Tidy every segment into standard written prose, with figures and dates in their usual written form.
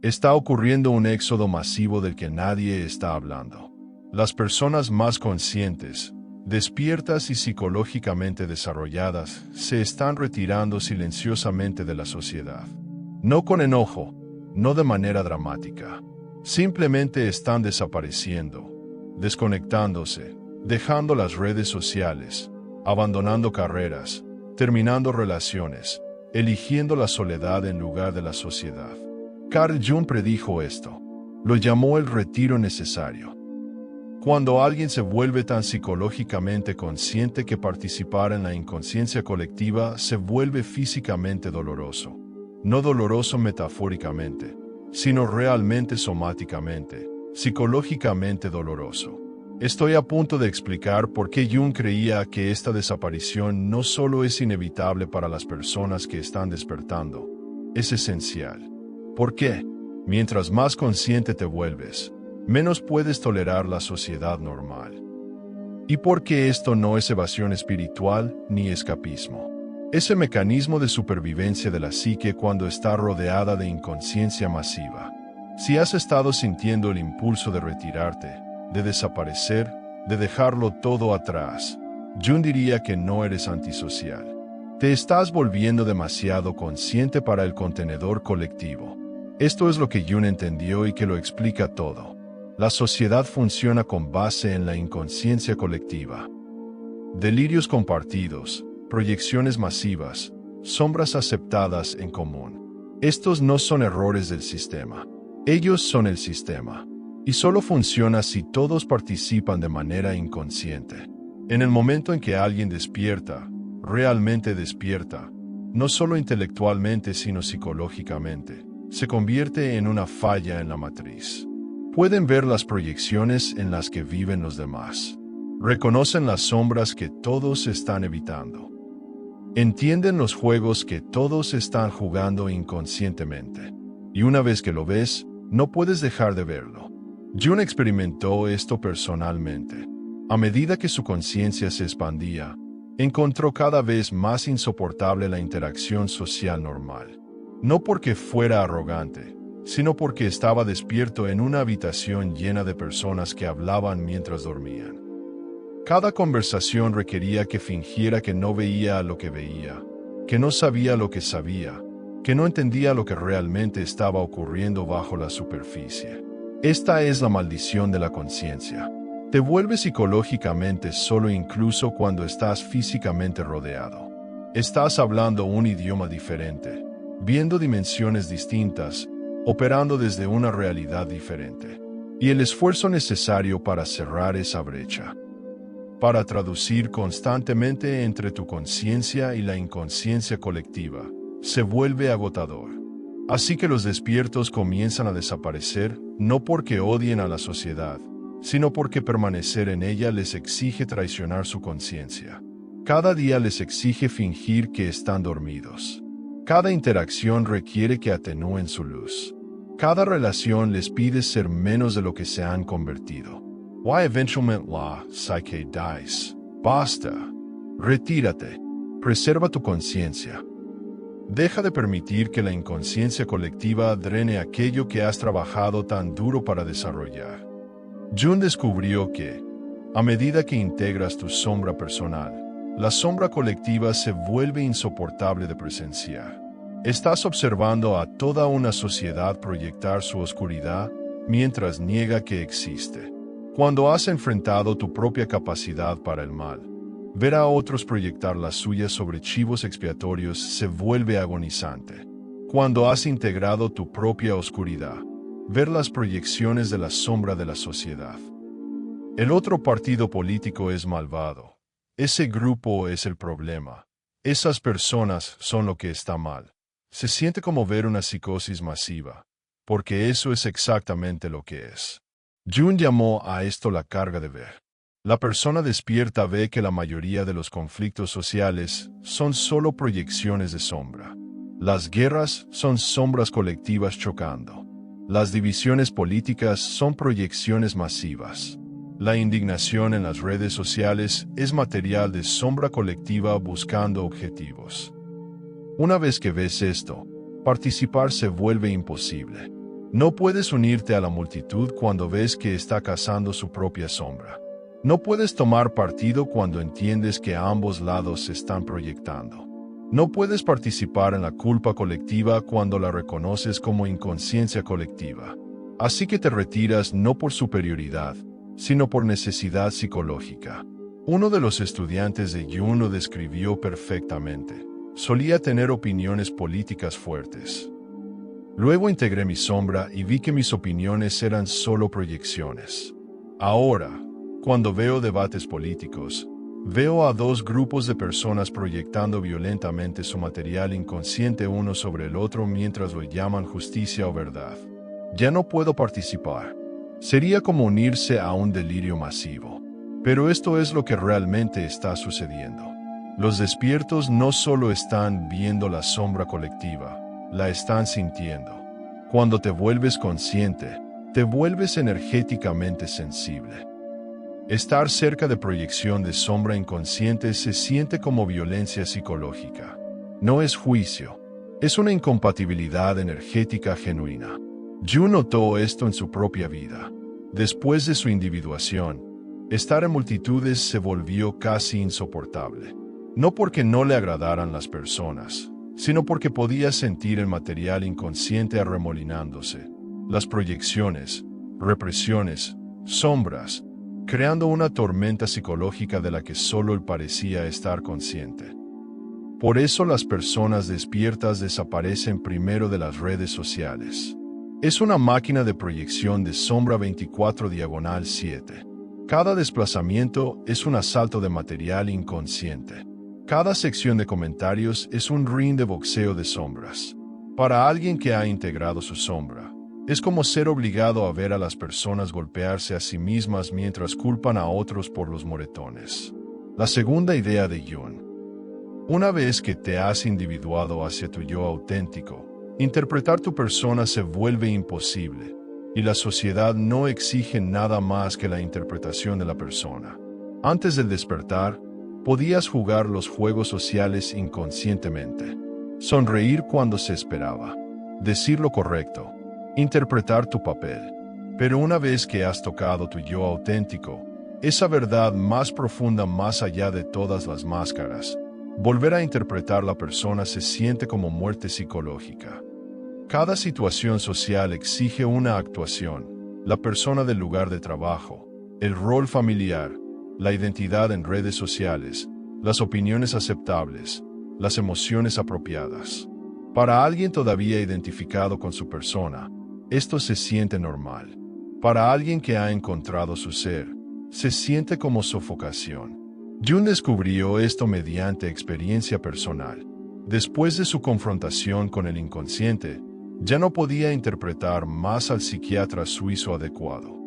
Está ocurriendo un éxodo masivo del que nadie está hablando. Las personas más conscientes, despiertas y psicológicamente desarrolladas se están retirando silenciosamente de la sociedad. No con enojo, no de manera dramática. Simplemente están desapareciendo, desconectándose, dejando las redes sociales, abandonando carreras, terminando relaciones, eligiendo la soledad en lugar de la sociedad. Carl Jung predijo esto. Lo llamó el retiro necesario. Cuando alguien se vuelve tan psicológicamente consciente que participar en la inconsciencia colectiva se vuelve físicamente doloroso. No doloroso metafóricamente, sino realmente somáticamente, psicológicamente doloroso. Estoy a punto de explicar por qué Jung creía que esta desaparición no solo es inevitable para las personas que están despertando, es esencial. ¿Por qué? Mientras más consciente te vuelves, menos puedes tolerar la sociedad normal. ¿Y por qué esto no es evasión espiritual ni escapismo? Es el mecanismo de supervivencia de la psique cuando está rodeada de inconsciencia masiva. Si has estado sintiendo el impulso de retirarte, de desaparecer, de dejarlo todo atrás, Jung diría que no eres antisocial. Te estás volviendo demasiado consciente para el contenedor colectivo. Esto es lo que Jung entendió y que lo explica todo. La sociedad funciona con base en la inconsciencia colectiva. Delirios compartidos, proyecciones masivas, sombras aceptadas en común. Estos no son errores del sistema. Ellos son el sistema. Y solo funciona si todos participan de manera inconsciente. En el momento en que alguien despierta, realmente despierta, no solo intelectualmente sino psicológicamente, se convierte en una falla en la matriz. Pueden ver las proyecciones en las que viven los demás. Reconocen las sombras que todos están evitando. Entienden los juegos que todos están jugando inconscientemente. Y una vez que lo ves, no puedes dejar de verlo. Jung experimentó esto personalmente. A medida que su conciencia se expandía, encontró cada vez más insoportable la interacción social normal. No porque fuera arrogante, sino porque estaba despierto en una habitación llena de personas que hablaban mientras dormían. Cada conversación requería que fingiera que no veía lo que veía, que no sabía lo que sabía, que no entendía lo que realmente estaba ocurriendo bajo la superficie. Esta es la maldición de la conciencia. Te vuelves psicológicamente solo incluso cuando estás físicamente rodeado. Estás hablando un idioma diferente, viendo dimensiones distintas, operando desde una realidad diferente. Y el esfuerzo necesario para cerrar esa brecha, para traducir constantemente entre tu conciencia y la inconsciencia colectiva, se vuelve agotador. Así que los despiertos comienzan a desaparecer, no porque odien a la sociedad, sino porque permanecer en ella les exige traicionar su conciencia. Cada día les exige fingir que están dormidos. Cada interacción requiere que atenúen su luz. Cada relación les pide ser menos de lo que se han convertido. Why eventualmente la psyche dies. Basta. Retírate. Preserva tu conciencia. Deja de permitir que la inconsciencia colectiva drene aquello que has trabajado tan duro para desarrollar. Jung descubrió que, a medida que integras tu sombra personal, la sombra colectiva se vuelve insoportable de presenciar. Estás observando a toda una sociedad proyectar su oscuridad mientras niega que existe. Cuando has enfrentado tu propia capacidad para el mal, ver a otros proyectar la suya sobre chivos expiatorios se vuelve agonizante. Cuando has integrado tu propia oscuridad, ver las proyecciones de la sombra de la sociedad. El otro partido político es malvado. Ese grupo es el problema. Esas personas son lo que está mal. Se siente como ver una psicosis masiva, porque eso es exactamente lo que es. Jung llamó a esto la carga de ver. La persona despierta ve que la mayoría de los conflictos sociales son solo proyecciones de sombra. Las guerras son sombras colectivas chocando. Las divisiones políticas son proyecciones masivas. La indignación en las redes sociales es material de sombra colectiva buscando objetivos. Una vez que ves esto, participar se vuelve imposible. No puedes unirte a la multitud cuando ves que está cazando su propia sombra. No puedes tomar partido cuando entiendes que a ambos lados se están proyectando. No puedes participar en la culpa colectiva cuando la reconoces como inconsciencia colectiva. Así que te retiras no por superioridad, sino por necesidad psicológica. Uno de los estudiantes de Jung lo describió perfectamente. Solía tener opiniones políticas fuertes. Luego integré mi sombra y vi que mis opiniones eran solo proyecciones. Ahora, cuando veo debates políticos, veo a dos grupos de personas proyectando violentamente su material inconsciente uno sobre el otro mientras lo llaman justicia o verdad. Ya no puedo participar. Sería como unirse a un delirio masivo. Pero esto es lo que realmente está sucediendo. Los despiertos no solo están viendo la sombra colectiva, la están sintiendo. Cuando te vuelves consciente, te vuelves energéticamente sensible. Estar cerca de proyección de sombra inconsciente se siente como violencia psicológica. No es juicio, es una incompatibilidad energética genuina. Jung notó esto en su propia vida. Después de su individuación, estar en multitudes se volvió casi insoportable. No porque no le agradaran las personas, sino porque podía sentir el material inconsciente arremolinándose, las proyecciones, represiones, sombras, creando una tormenta psicológica de la que solo él parecía estar consciente. Por eso las personas despiertas desaparecen primero de las redes sociales. Es una máquina de proyección de sombra 24/7. Cada desplazamiento es un asalto de material inconsciente. Cada sección de comentarios es un ring de boxeo de sombras. Para alguien que ha integrado su sombra, es como ser obligado a ver a las personas golpearse a sí mismas mientras culpan a otros por los moretones. La segunda idea de Jung. Una vez que te has individuado hacia tu yo auténtico, interpretar tu persona se vuelve imposible, y la sociedad no exige nada más que la interpretación de la persona. Antes del despertar, podías jugar los juegos sociales inconscientemente. Sonreír cuando se esperaba. Decir lo correcto. Interpretar tu papel. Pero una vez que has tocado tu yo auténtico, esa verdad más profunda más allá de todas las máscaras, volver a interpretar la persona se siente como muerte psicológica. Cada situación social exige una actuación, la persona del lugar de trabajo, el rol familiar, la identidad en redes sociales, las opiniones aceptables, las emociones apropiadas. Para alguien todavía identificado con su persona, esto se siente normal. Para alguien que ha encontrado su ser, se siente como sofocación. Jung descubrió esto mediante experiencia personal. Después de su confrontación con el inconsciente, ya no podía interpretar más al psiquiatra suizo adecuado.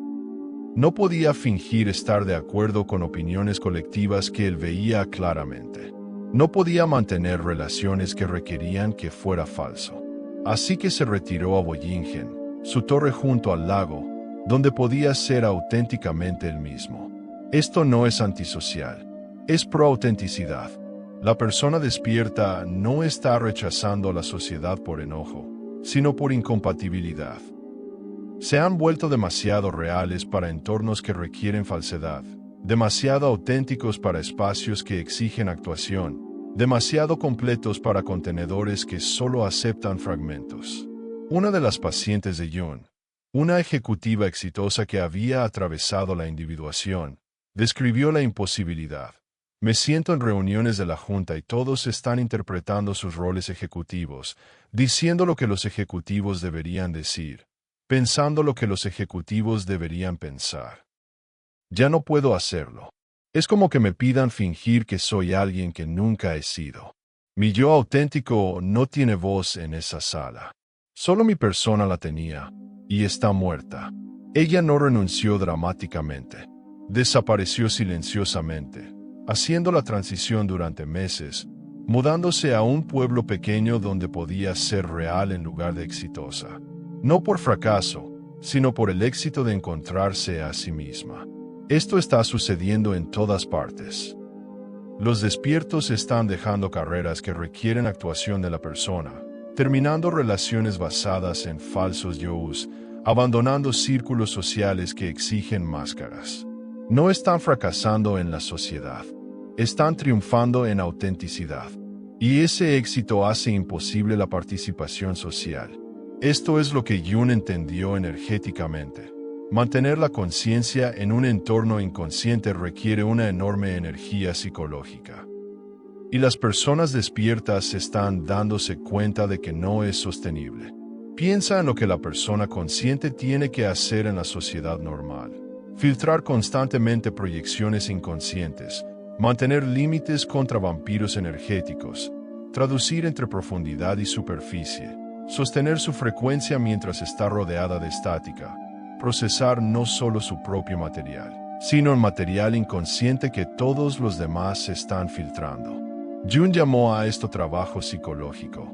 No podía fingir estar de acuerdo con opiniones colectivas que él veía claramente. No podía mantener relaciones que requerían que fuera falso. Así que se retiró a Bollingen, su torre junto al lago, donde podía ser auténticamente él mismo. Esto no es antisocial, es pro-autenticidad. La persona despierta no está rechazando a la sociedad por enojo, sino por incompatibilidad. Se han vuelto demasiado reales para entornos que requieren falsedad, demasiado auténticos para espacios que exigen actuación, demasiado completos para contenedores que solo aceptan fragmentos. Una de las pacientes de Jung, una ejecutiva exitosa que había atravesado la individuación, describió la imposibilidad. Me siento en reuniones de la junta y todos están interpretando sus roles ejecutivos, diciendo lo que los ejecutivos deberían decir, pensando lo que los ejecutivos deberían pensar. Ya no puedo hacerlo. Es como que me pidan fingir que soy alguien que nunca he sido. Mi yo auténtico no tiene voz en esa sala. Solo mi persona la tenía, y está muerta. Ella no renunció dramáticamente. Desapareció silenciosamente, haciendo la transición durante meses, mudándose a un pueblo pequeño donde podía ser real en lugar de exitosa. No por fracaso, sino por el éxito de encontrarse a sí misma. Esto está sucediendo en todas partes. Los despiertos están dejando carreras que requieren actuación de la persona, terminando relaciones basadas en falsos yo's, abandonando círculos sociales que exigen máscaras. No están fracasando en la sociedad, están triunfando en autenticidad. Y ese éxito hace imposible la participación social. Esto es lo que Jung entendió energéticamente. Mantener la conciencia en un entorno inconsciente requiere una enorme energía psicológica. Y las personas despiertas están dándose cuenta de que no es sostenible. Piensa en lo que la persona consciente tiene que hacer en la sociedad normal. Filtrar constantemente proyecciones inconscientes, mantener límites contra vampiros energéticos, traducir entre profundidad y superficie, sostener su frecuencia mientras está rodeada de estática, procesar no solo su propio material, sino el material inconsciente que todos los demás están filtrando. Jung llamó a esto trabajo psicológico.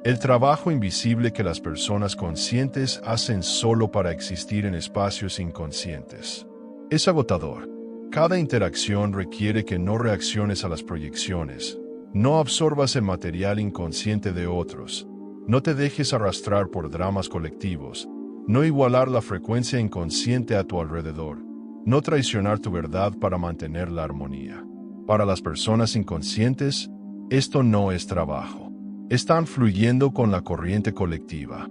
El trabajo invisible que las personas conscientes hacen solo para existir en espacios inconscientes. Es agotador. Cada interacción requiere que no reacciones a las proyecciones, no absorbas el material inconsciente de otros, no te dejes arrastrar por dramas colectivos, no igualar la frecuencia inconsciente a tu alrededor, no traicionar tu verdad para mantener la armonía. Para las personas inconscientes, esto no es trabajo. Están fluyendo con la corriente colectiva.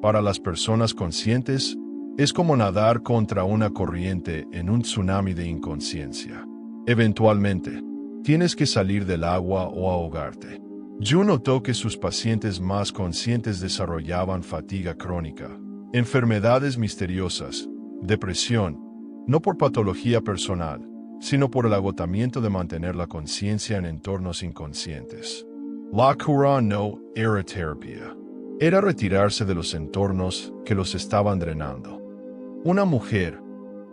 Para las personas conscientes, es como nadar contra una corriente en un tsunami de inconsciencia. Eventualmente, tienes que salir del agua o ahogarte. Jung notó que sus pacientes más conscientes desarrollaban fatiga crónica, enfermedades misteriosas, depresión, no por patología personal, sino por el agotamiento de mantener la conciencia en entornos inconscientes. La cura no era terapia. Era retirarse de los entornos que los estaban drenando. Una mujer,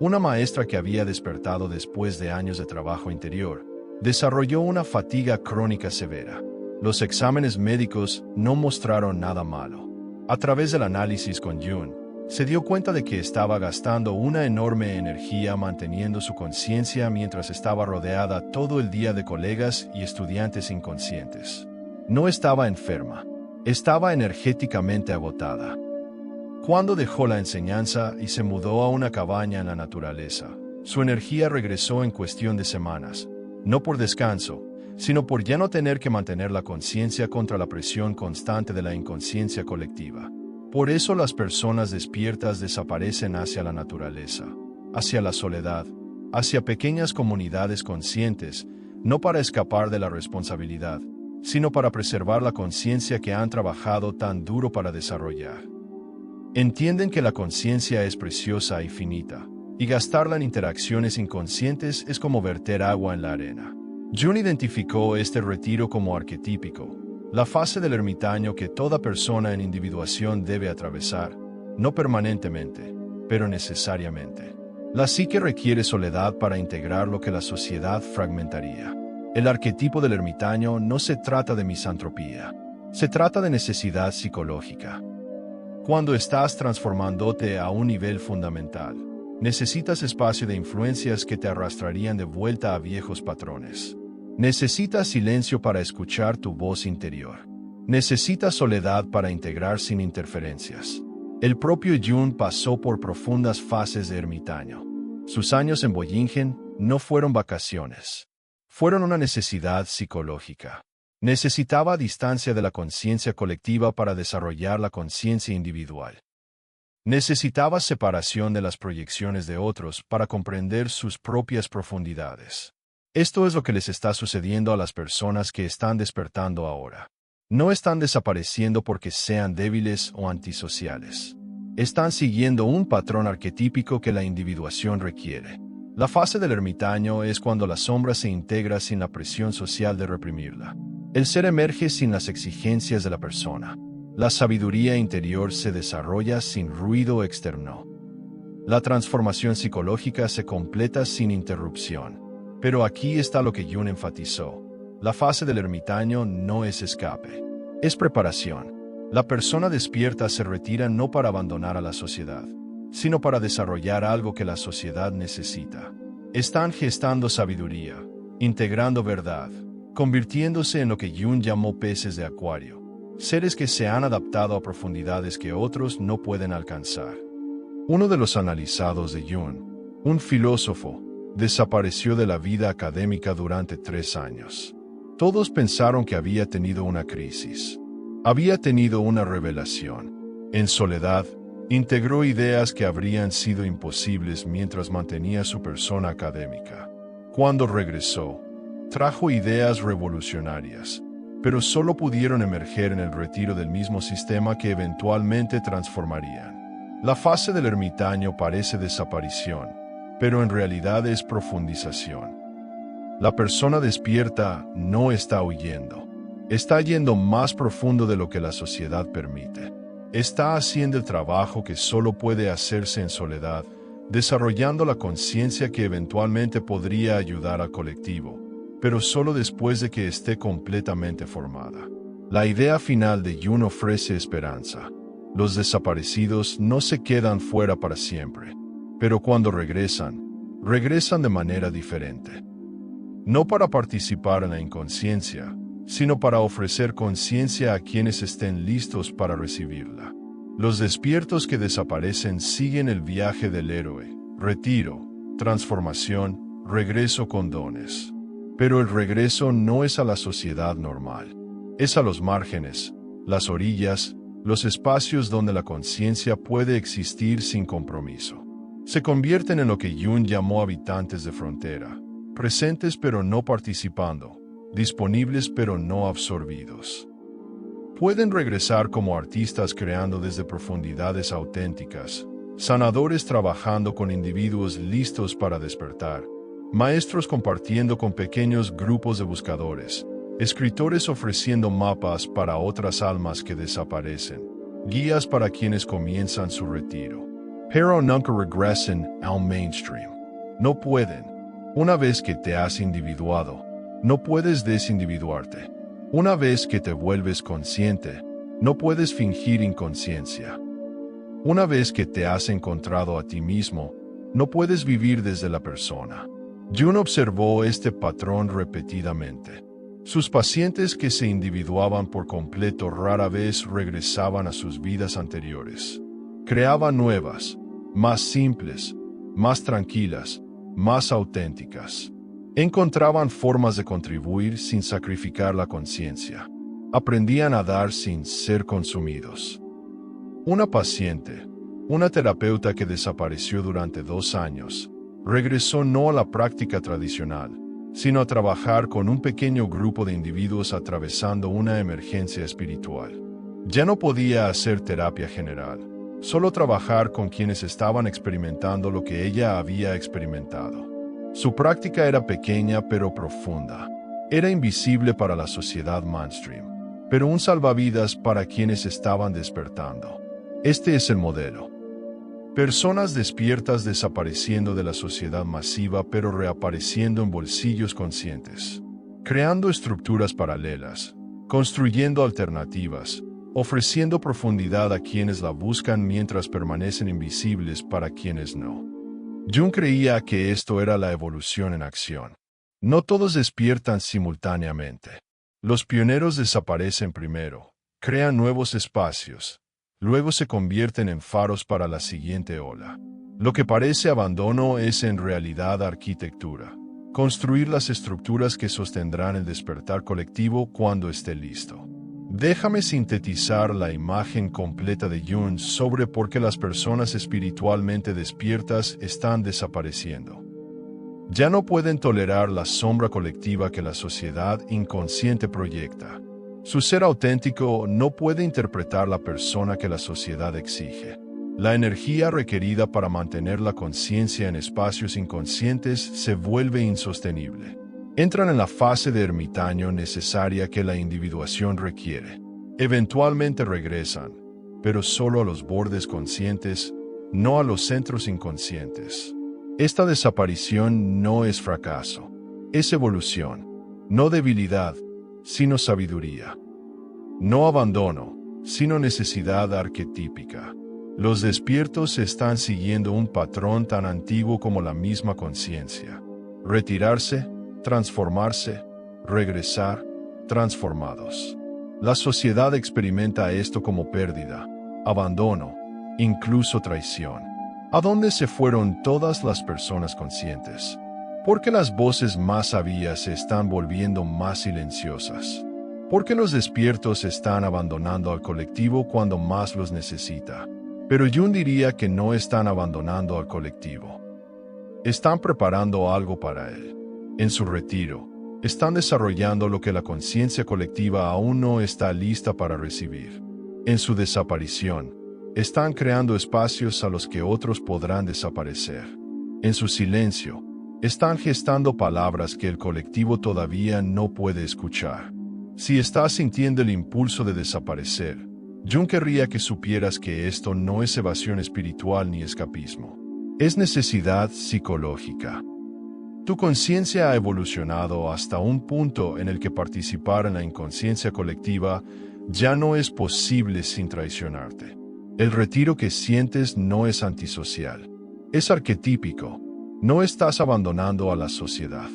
una maestra que había despertado después de años de trabajo interior, desarrolló una fatiga crónica severa. Los exámenes médicos no mostraron nada malo. A través del análisis con Jung, se dio cuenta de que estaba gastando una enorme energía manteniendo su conciencia mientras estaba rodeada todo el día de colegas y estudiantes inconscientes. No estaba enferma, estaba energéticamente agotada. Cuando dejó la enseñanza y se mudó a una cabaña en la naturaleza, su energía regresó en cuestión de semanas, no por descanso, sino por ya no tener que mantener la conciencia contra la presión constante de la inconsciencia colectiva. Por eso las personas despiertas desaparecen hacia la naturaleza, hacia la soledad, hacia pequeñas comunidades conscientes, no para escapar de la responsabilidad, sino para preservar la conciencia que han trabajado tan duro para desarrollar. Entienden que la conciencia es preciosa y finita, y gastarla en interacciones inconscientes es como verter agua en la arena. Jung identificó este retiro como arquetípico, la fase del ermitaño que toda persona en individuación debe atravesar, no permanentemente, pero necesariamente. La psique requiere soledad para integrar lo que la sociedad fragmentaría. El arquetipo del ermitaño no se trata de misantropía, se trata de necesidad psicológica. Cuando estás transformándote a un nivel fundamental, necesitas espacio de influencias que te arrastrarían de vuelta a viejos patrones. Necesitas silencio para escuchar tu voz interior. Necesitas soledad para integrar sin interferencias. El propio Jung pasó por profundas fases de ermitaño. Sus años en Bollingen no fueron vacaciones. Fueron una necesidad psicológica. Necesitaba distancia de la conciencia colectiva para desarrollar la conciencia individual. Necesitaba separación de las proyecciones de otros para comprender sus propias profundidades. Esto es lo que les está sucediendo a las personas que están despertando ahora. No están desapareciendo porque sean débiles o antisociales. Están siguiendo un patrón arquetípico que la individuación requiere. La fase del ermitaño es cuando la sombra se integra sin la presión social de reprimirla. El ser emerge sin las exigencias de la persona. La sabiduría interior se desarrolla sin ruido externo. La transformación psicológica se completa sin interrupción. Pero aquí está lo que Jung enfatizó. La fase del ermitaño no es escape, es preparación. La persona despierta se retira no para abandonar a la sociedad, sino para desarrollar algo que la sociedad necesita. Están gestando sabiduría, integrando verdad, convirtiéndose en lo que Jung llamó peces de acuario. seres que se han adaptado a profundidades que otros no pueden alcanzar. Uno de los analizados de Jung, un filósofo, desapareció de la vida académica durante 3 años. Todos pensaron que había tenido una crisis. Había tenido una revelación. En soledad, integró ideas que habrían sido imposibles mientras mantenía su persona académica. Cuando regresó, trajo ideas revolucionarias, pero solo pudieron emerger en el retiro del mismo sistema que eventualmente transformarían. La fase del ermitaño parece desaparición, pero en realidad es profundización. La persona despierta no está huyendo, está yendo más profundo de lo que la sociedad permite. Está haciendo el trabajo que solo puede hacerse en soledad, desarrollando la conciencia que eventualmente podría ayudar al colectivo, pero solo después de que esté completamente formada. La idea final de Jung ofrece esperanza. Los desaparecidos no se quedan fuera para siempre, pero cuando regresan, regresan de manera diferente. No para participar en la inconsciencia, sino para ofrecer conciencia a quienes estén listos para recibirla. Los despiertos que desaparecen siguen el viaje del héroe, retiro, transformación, regreso con dones. Pero el regreso no es a la sociedad normal, es a los márgenes, las orillas, los espacios donde la conciencia puede existir sin compromiso. Se convierten en lo que Jung llamó habitantes de frontera, presentes pero no participando, disponibles pero no absorbidos. Pueden regresar como artistas creando desde profundidades auténticas, sanadores trabajando con individuos listos para despertar, maestros compartiendo con pequeños grupos de buscadores, escritores ofreciendo mapas para otras almas que desaparecen, guías para quienes comienzan su retiro. Pero nunca regresen al mainstream. No pueden. Una vez que te has individuado, no puedes desindividuarte. Una vez que te vuelves consciente, no puedes fingir inconsciencia. Una vez que te has encontrado a ti mismo, no puedes vivir desde la persona. Jung observó este patrón repetidamente. Sus pacientes que se individuaban por completo rara vez regresaban a sus vidas anteriores. Creaban nuevas, más simples, más tranquilas, más auténticas. Encontraban formas de contribuir sin sacrificar la conciencia. Aprendían a dar sin ser consumidos. Una paciente, una terapeuta que desapareció durante 2 años, regresó no a la práctica tradicional, sino a trabajar con un pequeño grupo de individuos atravesando una emergencia espiritual. Ya no podía hacer terapia general, solo trabajar con quienes estaban experimentando lo que ella había experimentado. Su práctica era pequeña pero profunda. Era invisible para la sociedad mainstream, pero un salvavidas para quienes estaban despertando. Este es el modelo. Personas despiertas desapareciendo de la sociedad masiva pero reapareciendo en bolsillos conscientes. Creando estructuras paralelas, construyendo alternativas, ofreciendo profundidad a quienes la buscan mientras permanecen invisibles para quienes no. Jung creía que esto era la evolución en acción. No todos despiertan simultáneamente. Los pioneros desaparecen primero, crean nuevos espacios, luego se convierten en faros para la siguiente ola. Lo que parece abandono es en realidad arquitectura. Construir las estructuras que sostendrán el despertar colectivo cuando esté listo. Déjame sintetizar la imagen completa de Jung sobre por qué las personas espiritualmente despiertas están desapareciendo. Ya no pueden tolerar la sombra colectiva que la sociedad inconsciente proyecta. Su ser auténtico no puede interpretar la persona que la sociedad exige. La energía requerida para mantener la conciencia en espacios inconscientes se vuelve insostenible. Entran en la fase de ermitaño necesaria que la individuación requiere. Eventualmente regresan, pero solo a los bordes conscientes, no a los centros inconscientes. Esta desaparición no es fracaso, es evolución, no debilidad, sino sabiduría. No abandono, sino necesidad arquetípica. Los despiertos están siguiendo un patrón tan antiguo como la misma conciencia. Retirarse, transformarse, regresar, transformados. La sociedad experimenta esto como pérdida, abandono, incluso traición. ¿A dónde se fueron todas las personas conscientes? ¿Por qué las voces más sabias se están volviendo más silenciosas? ¿Por qué los despiertos están abandonando al colectivo cuando más los necesita? Pero Jung diría que no están abandonando al colectivo. Están preparando algo para él. En su retiro, están desarrollando lo que la conciencia colectiva aún no está lista para recibir. En su desaparición, están creando espacios a los que otros podrán desaparecer. En su silencio, están gestando palabras que el colectivo todavía no puede escuchar. Si estás sintiendo el impulso de desaparecer, Jung querría que supieras que esto no es evasión espiritual ni escapismo. Es necesidad psicológica. Tu conciencia ha evolucionado hasta un punto en el que participar en la inconsciencia colectiva ya no es posible sin traicionarte. El retiro que sientes no es antisocial. Es arquetípico. No estás abandonando a la sociedad.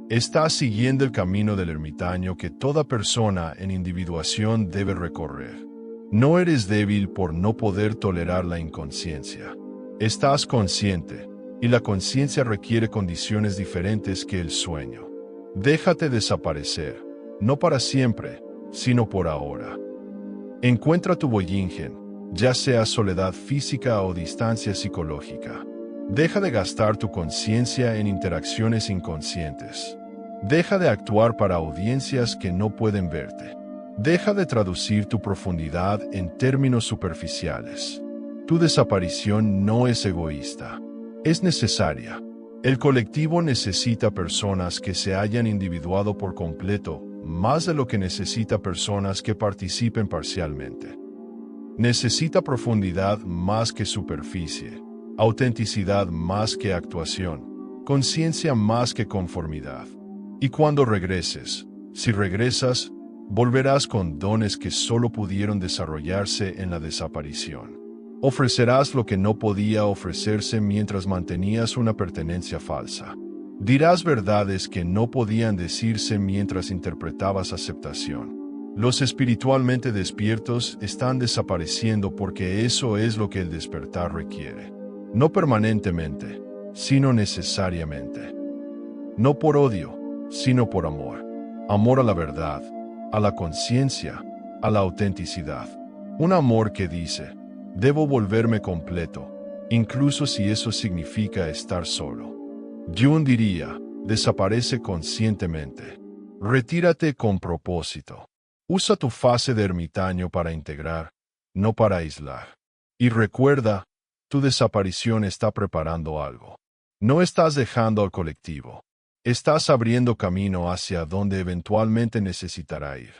Estás siguiendo el camino del ermitaño que toda persona en individuación debe recorrer. No eres débil por no poder tolerar la inconsciencia. Estás consciente, y la conciencia requiere condiciones diferentes que el sueño. Déjate desaparecer, no para siempre, sino por ahora. Encuentra tu Boyingen, ya sea soledad física o distancia psicológica. Deja de gastar tu conciencia en interacciones inconscientes. Deja de actuar para audiencias que no pueden verte. Deja de traducir tu profundidad en términos superficiales. Tu desaparición no es egoísta. Es necesaria. El colectivo necesita personas que se hayan individuado por completo, más de lo que necesita personas que participen parcialmente. Necesita profundidad más que superficie, autenticidad más que actuación, conciencia más que conformidad. Y cuando regreses, si regresas, volverás con dones que solo pudieron desarrollarse en la desaparición. Ofrecerás lo que no podía ofrecerse mientras mantenías una pertenencia falsa. Dirás verdades que no podían decirse mientras interpretabas aceptación. Los espiritualmente despiertos están desapareciendo porque eso es lo que el despertar requiere. No permanentemente, sino necesariamente. No por odio, sino por amor. Amor a la verdad, a la conciencia, a la autenticidad. Un amor que dice, debo volverme completo, incluso si eso significa estar solo. Jung diría, desaparece conscientemente. Retírate con propósito. Usa tu fase de ermitaño para integrar, no para aislar. Y recuerda, tu desaparición está preparando algo. No estás dejando al colectivo. Estás abriendo camino hacia donde eventualmente necesitará ir.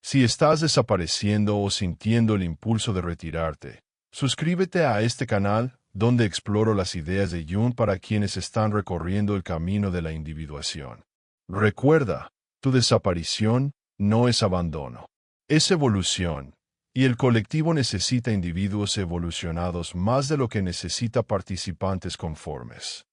Si estás desapareciendo o sintiendo el impulso de retirarte, suscríbete a este canal donde exploro las ideas de Jung para quienes están recorriendo el camino de la individuación. Recuerda, tu desaparición no es abandono, es evolución, y el colectivo necesita individuos evolucionados más de lo que necesita participantes conformes.